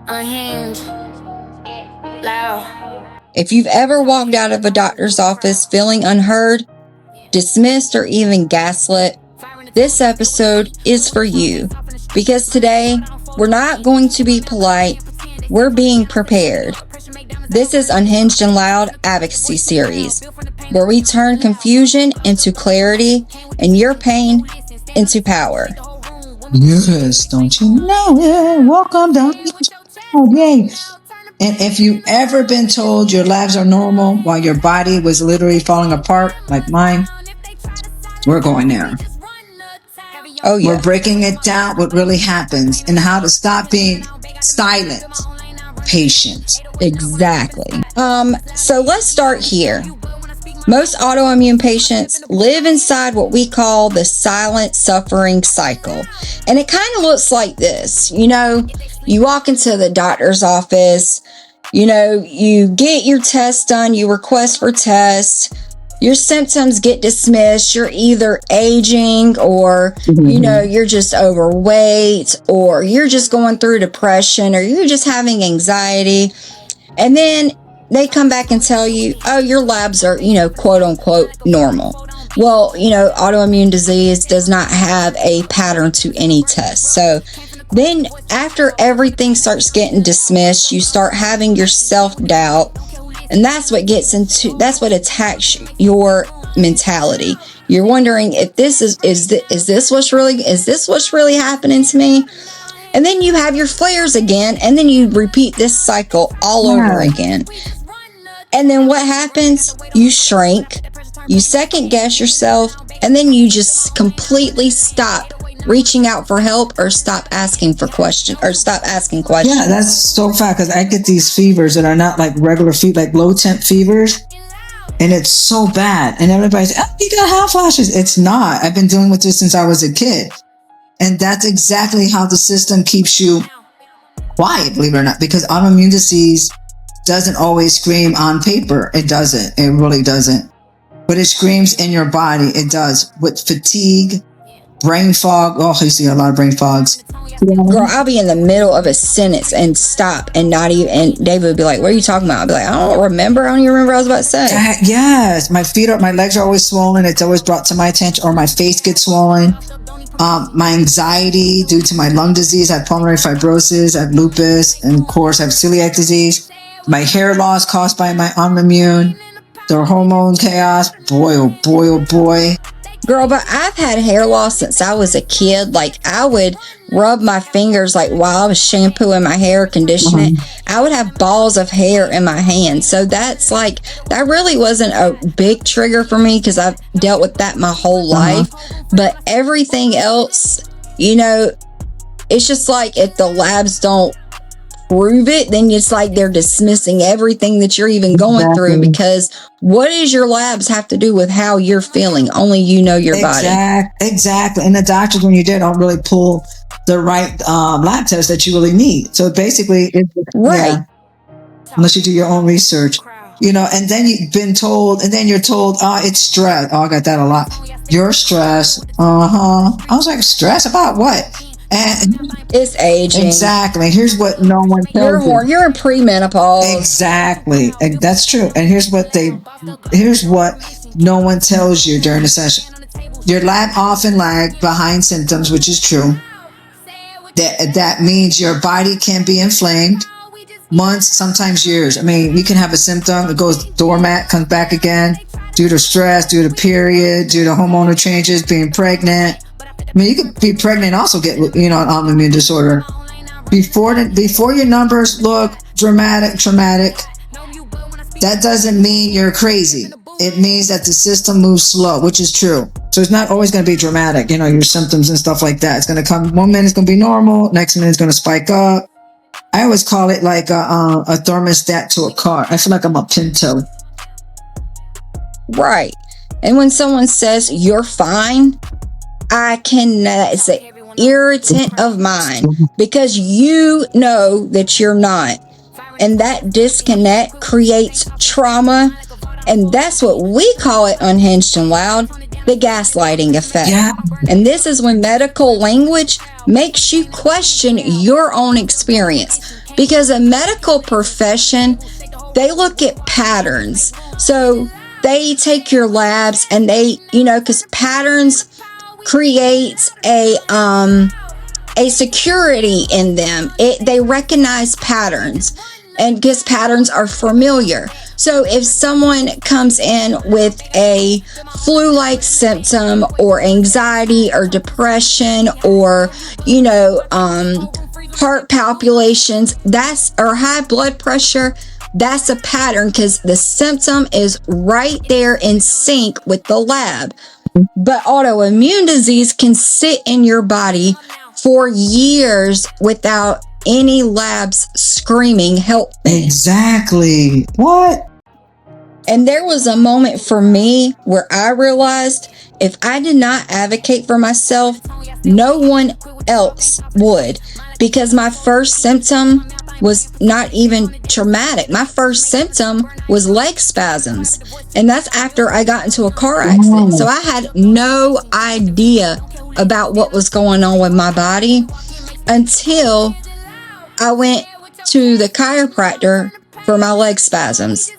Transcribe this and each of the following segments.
Unhinged. Loud. If you've ever walked out of a doctor's office feeling unheard, dismissed, or even gaslit, this episode is for you. Because today, we're not going to be polite, we're being prepared. This is Unhinged and Loud Advocacy Series, where we turn confusion into clarity and your pain into power. Yes, don't you know it? Welcome down. Yay. And if you've ever been told your labs are normal while your body was literally falling apart, like mine, we're going there. Oh, yeah. We're breaking it down, what really happens, and how to stop being silent, patient. Exactly. So let's start here. Most autoimmune patients live inside what we call the silent suffering cycle. And it kind of looks like this. You know, you walk into the doctor's office, you get your test done, you request for tests, your symptoms get dismissed, you're either aging or, you're just overweight or you're just going through depression or you're just having anxiety. And then they come back and tell you, oh, your labs are, quote unquote normal. Well, autoimmune disease does not have a pattern to any test. So then after everything starts getting dismissed, you start having your self-doubt. And that's what attacks your mentality. You're wondering if this is this what's really happening to me? And then you have your flares again, and then you repeat this cycle all over again. And then what happens? You shrink, you second guess yourself, and then you just completely stop reaching out for help or stop asking questions. Yeah, that's so fact, because I get these fevers that are not like regular fever, like low temp fevers, and it's so bad. And everybody's, oh, you got hot flashes. It's not. I've been dealing with this since I was a kid. And that's exactly how the system keeps you quiet, believe it or not, because autoimmune disease doesn't always scream on paper. It doesn't. It really doesn't. But it screams in your body. It does. With fatigue, brain fog. Oh, I see a lot of brain fogs. Girl, I'll be in the middle of a sentence and stop and not even, and David would be like, what are you talking about? I'll be like, I don't even remember what I was about to say. Yes. My legs are always swollen. It's always brought to my attention, or my face gets swollen. My anxiety due to my lung disease, I have pulmonary fibrosis, I have lupus, and of course I have celiac disease. My hair loss caused by my autoimmune, the hormone chaos, boy, oh boy, oh boy. Girl, but I've had hair loss since I was a kid. Like, I would rub my fingers, like, while I was shampooing my hair, conditioning it. I would have balls of hair in my hand. So that really wasn't a big trigger for me because I've dealt with that my whole life. But everything else, it's just like if the labs don't prove it, then it's like they're dismissing everything that you're even going through, because what does your labs have to do with how you're feeling? Only you know your body. Exactly. And the doctors, when you do, don't really pull the right lab test that you really need. So basically, unless you do your own research, and then you've been told, and then you're told, it's stress. Oh, I got that a lot. You're stressed. I was like, stress about what? And it's aging. Exactly. Here's what no one tells you. You're in premenopause. Exactly. And that's true. And here's what no one tells you during the session. Your lab often lag behind symptoms, which is true. That means your body can be inflamed months, sometimes years. I mean, you can have a symptom, it goes dormant, comes back again due to stress, due to period, due to hormonal changes, being pregnant. I mean, you could be pregnant and also get, an autoimmune disorder. Before your numbers look dramatic, that doesn't mean you're crazy. It means that the system moves slow, which is true. So it's not always going to be dramatic, your symptoms and stuff like that. It's going to come, one minute it's going to be normal, next minute it's going to spike up. I always call it like a thermostat to a car. I feel like I'm a Pinto. Right. And when someone says you're fine, it's an irritant of mine, because you know that you're not. And that disconnect creates trauma. And that's what we call it, Unhinged and Loud. the gaslighting effect. Yeah. And this is when medical language makes you question your own experience. Because a medical profession, they look at patterns. So they take your labs and they, because patterns creates a security in them. They recognize patterns, and because patterns are familiar. So if someone comes in with a flu-like symptom or anxiety or depression or, heart palpitations, or high blood pressure, that's a pattern because the symptom is right there in sync with the lab. But autoimmune disease can sit in your body for years without any labs screaming, help me. Exactly. What? And there was a moment for me where I realized if I did not advocate for myself, no one else would. Because my first symptom was not even traumatic. My first symptom was leg spasms. And that's after I got into a car accident. So I had no idea about what was going on with my body until I went to the chiropractor for my leg spasms.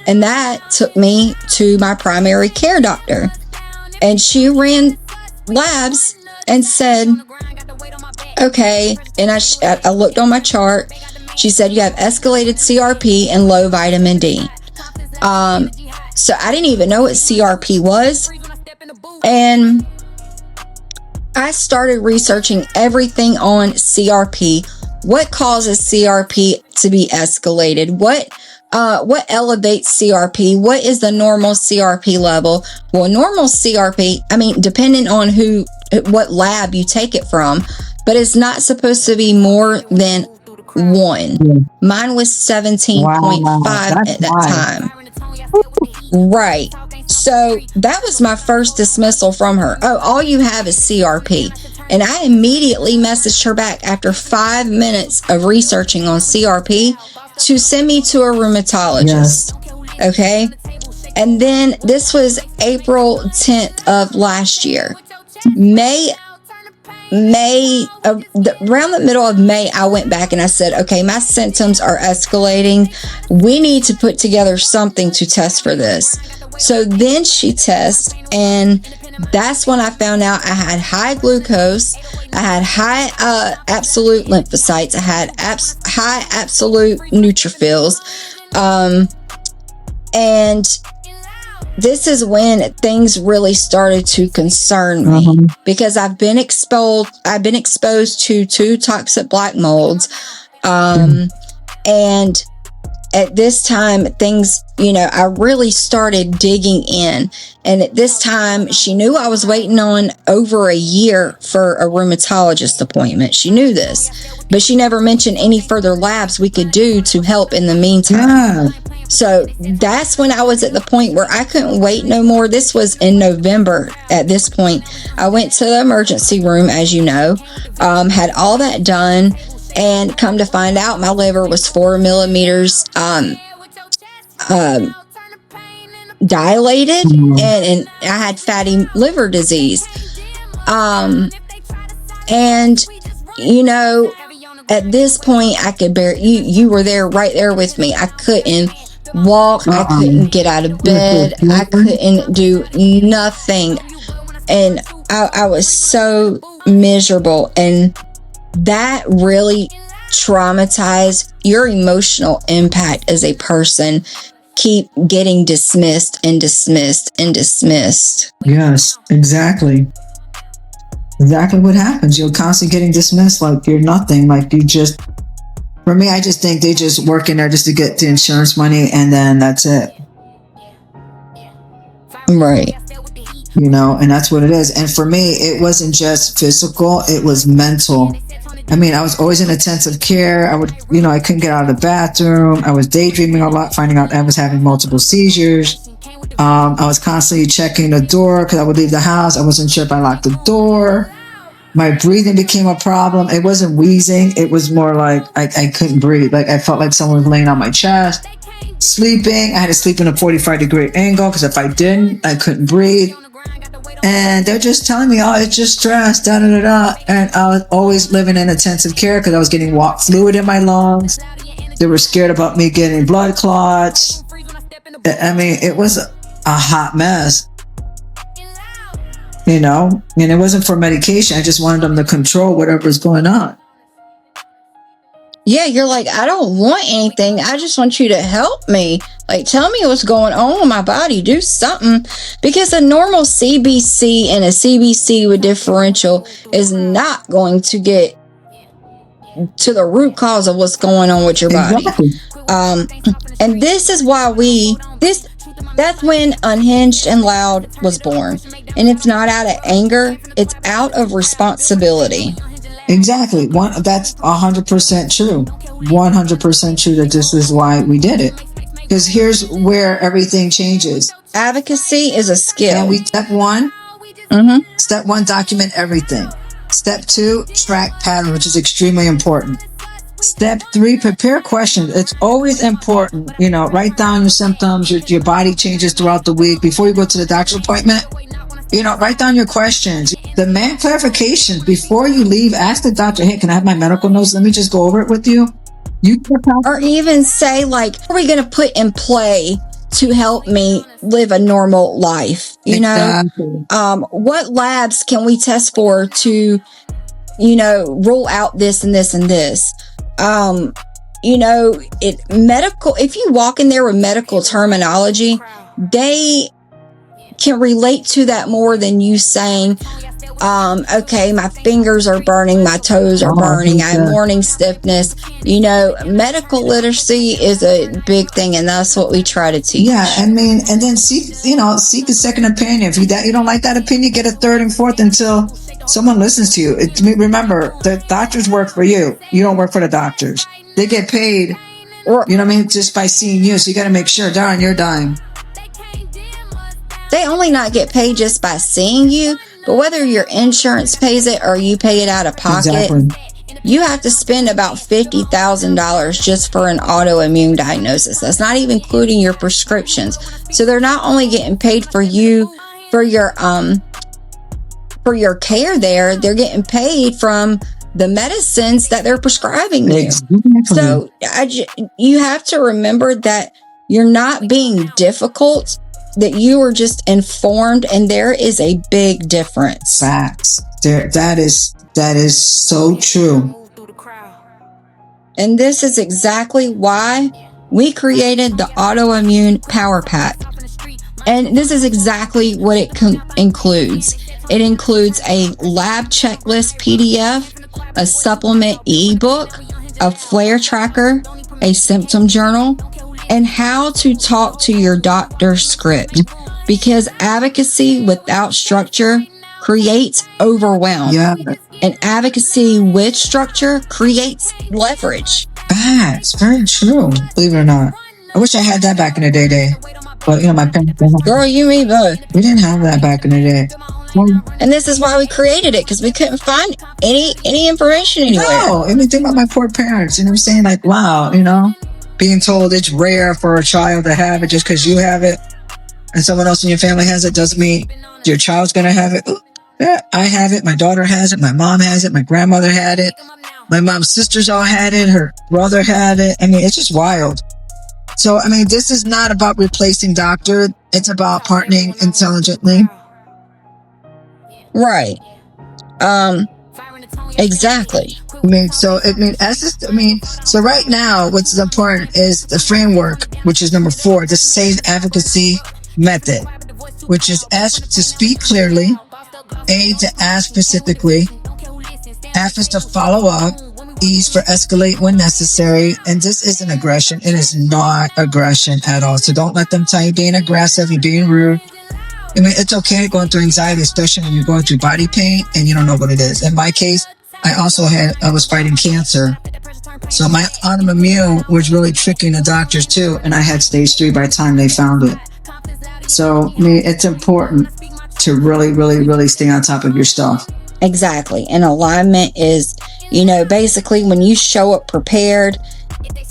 And that took me to my primary care doctor. And she ran labs and said, okay. And I looked on my chart. She said, you have escalated CRP and low vitamin D. So I didn't even know what CRP was. And I started researching everything on CRP. What causes CRP to be escalated? What elevates CRP? What is the normal CRP level? Well, normal CRP, depending on what lab you take it from, but it's not supposed to be more than 1. Mine was 17.5 at that time. Right. So that was my first dismissal from her. Oh, all you have is CRP. And I immediately messaged her back after 5 minutes of researching on CRP to send me to a rheumatologist. Yes. Okay. And then this was April 10th of last year. Around the middle of May, I went back and I said, okay, my symptoms are escalating. We need to put together something to test for this. So then she tests, and that's when I found out I had high glucose, I had high absolute lymphocytes, I had high absolute neutrophils, and this is when things really started to concern me because I've been exposed to 2 toxic black molds, and at this time, things, I really started digging in. And at this time, she knew I was waiting on over a year for a rheumatologist appointment. She knew this, but she never mentioned any further labs we could do to help in the meantime. Yeah. So that's when I was at the point where I couldn't wait no more. This was in November at this point. I went to the emergency room, as you know, had all that done. And come to find out, my liver was 4 millimeters dilated, and I had fatty liver disease. And at this point, I could bear. You were there, right there with me. I couldn't walk. I couldn't get out of bed. I couldn't do nothing, and I was so miserable. And that really traumatized your emotional impact as a person. Keep getting dismissed and dismissed and dismissed. Yes, exactly. Exactly what happens. You're constantly getting dismissed like you're nothing. Like you just, for me, I just think they just work in there just to get the insurance money and then that's it. Right. And that's what it is. And for me, it wasn't just physical, it was mental. I was always in intensive care. I couldn't get out of the bathroom. I was daydreaming a lot, finding out I was having multiple seizures. I was constantly checking the door because I would leave the house. I wasn't sure if I locked the door. My breathing became a problem. It wasn't wheezing. It was more like I couldn't breathe. Like I felt like someone was laying on my chest. Sleeping, I had to sleep in a 45-degree angle because if I didn't, I couldn't breathe. And they're just telling me, oh, it's just stress, da da da da. And I was always living in intensive care because I was getting fluid in my lungs. They were scared about me getting blood clots. I mean, it was a hot mess, you know, and it wasn't for medication. I just wanted them to control whatever was going on. Yeah, you're like, I don't want anything. I just want you to help me. Like, tell me what's going on with my body. Do something. Because a normal CBC and a CBC with differential is not going to get to the root cause of what's going on with your body. Exactly. And this is why that's when Unhinged and Loud was born. And it's not out of anger. It's out of responsibility. Exactly. That's 100% true. 100% true that this is why we did it. Because here's where everything changes. Advocacy is a skill. And step one, Step one, document everything. Step two, track pattern, which is extremely important. Step three, prepare questions. It's always important, you know, write down your symptoms, your body changes throughout the week. Before you go to the doctor's appointment, you know, write down your questions. Demand clarifications before you leave. Ask the doctor, hey, can I have my medical notes? Let me just go over it with you. Or even say, like, what are we going to put in play to help me live a normal life? You Exactly. know, what labs can we test for to, you know, rule out this and this and this? You know, if you walk in there with medical terminology, they can relate to that more than you saying, okay, my fingers are burning, my toes are burning, I have morning stiffness. You know, medical literacy is a big thing, and that's what we try to teach. Yeah, I mean, and then seek a second opinion. If you don't like that opinion, get a third and fourth until someone listens to you. Remember, the doctors work for you. You don't work for the doctors. They get paid, you know what I mean, just by seeing you. So you got to make sure, darn, you're dying. They only not get paid just by seeing you, but whether your insurance pays it or you pay it out of pocket, you have to spend about $50,000 just for an autoimmune diagnosis. That's not even including your prescriptions. So they're not only getting paid for you for your care there, they're getting paid from the medicines that they're prescribing you. Exactly. So you have to remember that you're not being difficult, that you are just informed, and there is a big difference. Facts. That is so true. And this is exactly why we created the Autoimmune Power Pack. And this is exactly what it includes. It includes a lab checklist PDF, a supplement ebook, a flare tracker, a symptom journal, and how to talk to your doctor's script. Because advocacy without structure creates overwhelm. Yeah. And advocacy with structure creates leverage. That's very true. Believe it or not. I wish I had that back in the day. But, you know, my parents didn't. Girl, you me both. We didn't have that back in the day. And this is why we created it, because we couldn't find any information anywhere. No, I mean, think about my poor parents. You know what I'm saying? Like, wow, you know, being told it's rare for a child to have it just because you have it and someone else in your family has it doesn't mean your child's going to have it. Yeah, I have it. My daughter has it. My mom has it. My grandmother had it. My mom's sisters all had it. Her brother had it. I mean, it's just wild. So, I mean, this is not about replacing doctor. It's about partnering intelligently. Right. Exactly. So right now, what's important is the framework, which is number 4, the SAFE advocacy method, which is S, to speak clearly, A, to ask specifically, F is to follow up, E is for escalate when necessary. And this isn't aggression. It is not aggression at all. So don't let them tell you being aggressive, you're being rude. I mean, it's okay going through anxiety, especially when you're going through body pain and you don't know what it is. In my case, I was fighting cancer. So my autoimmune was really tricking the doctors too. And I had stage 3 by the time they found it. So, I mean, it's important to really, really, really stay on top of your stuff. Exactly. And alignment is, you know, basically when you show up prepared,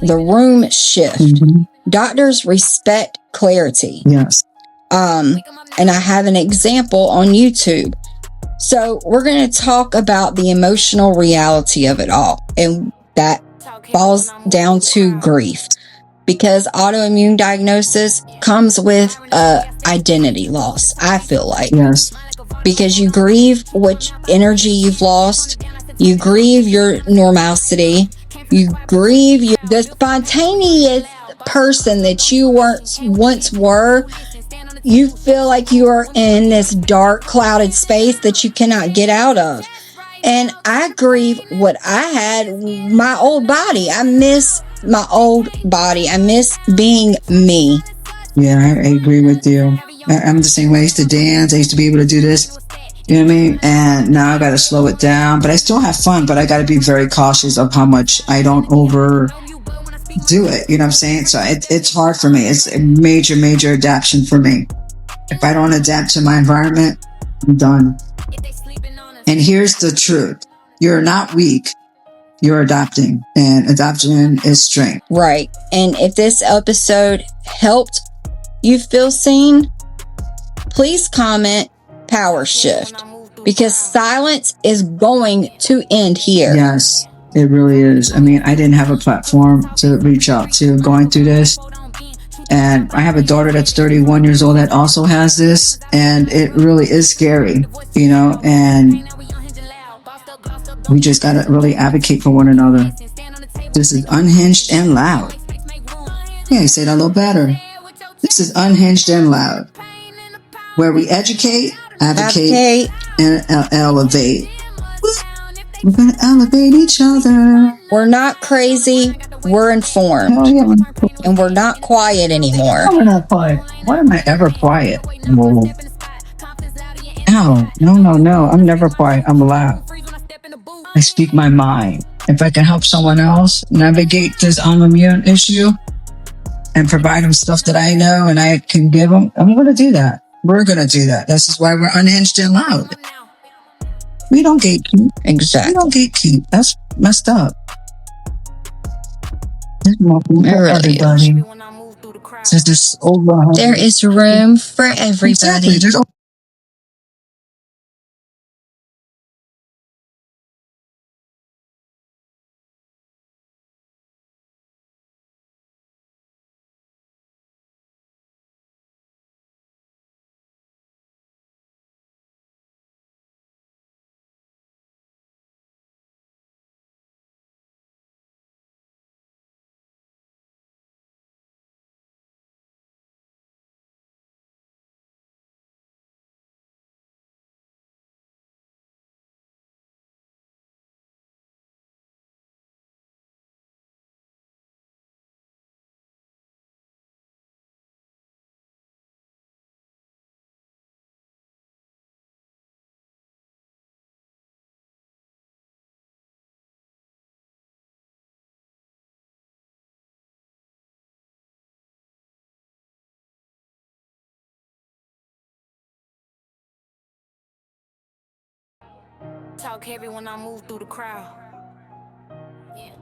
the room shifts. Mm-hmm. Doctors respect clarity. Yes. And I have an example on YouTube. So we're going to talk about the emotional reality of it all. And that falls down to grief. Because autoimmune diagnosis comes with identity loss, I feel like. Yes. Because you grieve which energy you've lost. You grieve your normalcy. You grieve the spontaneous person that you once were. You feel like you are in this dark, clouded space that you cannot get out of. And I grieve what I had, my old body. I miss my old body. I miss being me. Yeah, I agree with you. I'm the same way. I used to dance. I used to be able to do this. You know what I mean? And now I got to slow it down. But I still have fun. But I got to be very cautious of how much I don't overdo it. You know what I'm saying? So it's hard for me. It's a major, major adaptation for me. If I don't adapt to my environment, I'm done. And here's the truth. You're not weak. You're adapting. And adaptation is strength. Right. And if this episode helped you feel seen, please comment power shift. Because silence is going to end here. Yes, it really is. I mean, I didn't have a platform to reach out to going through this. And I have a daughter that's 31 years old that also has this. And it really is scary, you know, and we just got to really advocate for one another. This is Unhinged and Loud. Yeah, you say that a little better. This is Unhinged and Loud, where we educate, advocate, and elevate. We're going to elevate each other. We're not crazy. We're informed. Oh, yeah. And we're not quiet anymore. No, we're not quiet. Why am I ever quiet? Whoa. No. I'm never quiet. I'm loud. I speak my mind. If I can help someone else navigate this autoimmune issue and provide them stuff that I know and I can give them, I'm going to do that. We're going to do that. This is why we're unhinged and loud. We don't gatekeep. Exactly. We don't gatekeep. That's messed up. Everybody. There is room for everybody. Exactly. Talk heavy when I move through the crowd. Yeah.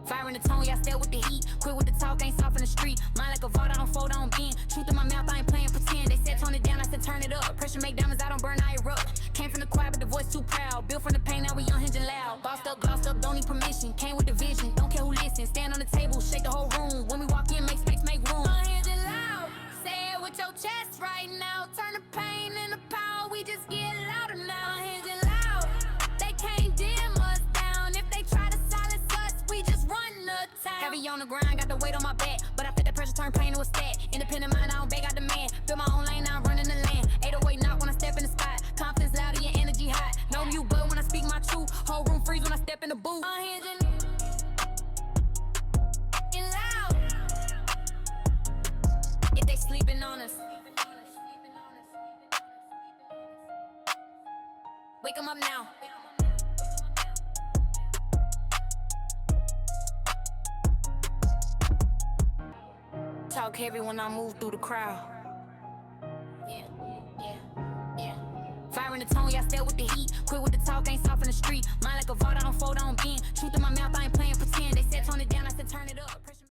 Fire in the tone, yeah, I stay with the heat. Quit with the talk, ain't soft in the street. Mind like a vault, I don't fold, I don't bend. Truth in my mouth, I ain't playing pretend. They said tone it down, I said turn it up. Pressure make diamonds, I don't burn, I erupt. Came from the choir, but the voice too proud. Built from the pain, now we unhinged and loud. Bossed up, glossed up, don't need permission. Came with the vision, don't care who listens. Stand on the table, shake the whole room. When we walk in, make space, make room. Unhinged and loud, say it with your chest right now. Turn the pain into power, we just get louder now. Unhinged and loud, they can't dim us down. If they try to silence us, we just run the town. Heavy on the grind, got the weight on my back, but I feel that pressure turn pain to a stat. Independent mind, I don't beg, I demand. Build my own lane, now I'm running the land. 808 knock when I step in the spot. Confidence loud and your energy hot. Know you but when I speak my truth. Whole room freeze when I step in the booth. Unhinged and loud. If they sleeping on us, wake them up now. Talk heavy when I move through the crowd. Yeah. Fire in the tone, yeah, I stay with the heat. Quit with the talk, ain't soft in the street. Mind like a vault, I don't fold, I don't bend. Truth in my mouth, I ain't playing pretend. They said tone it down, I said turn it up.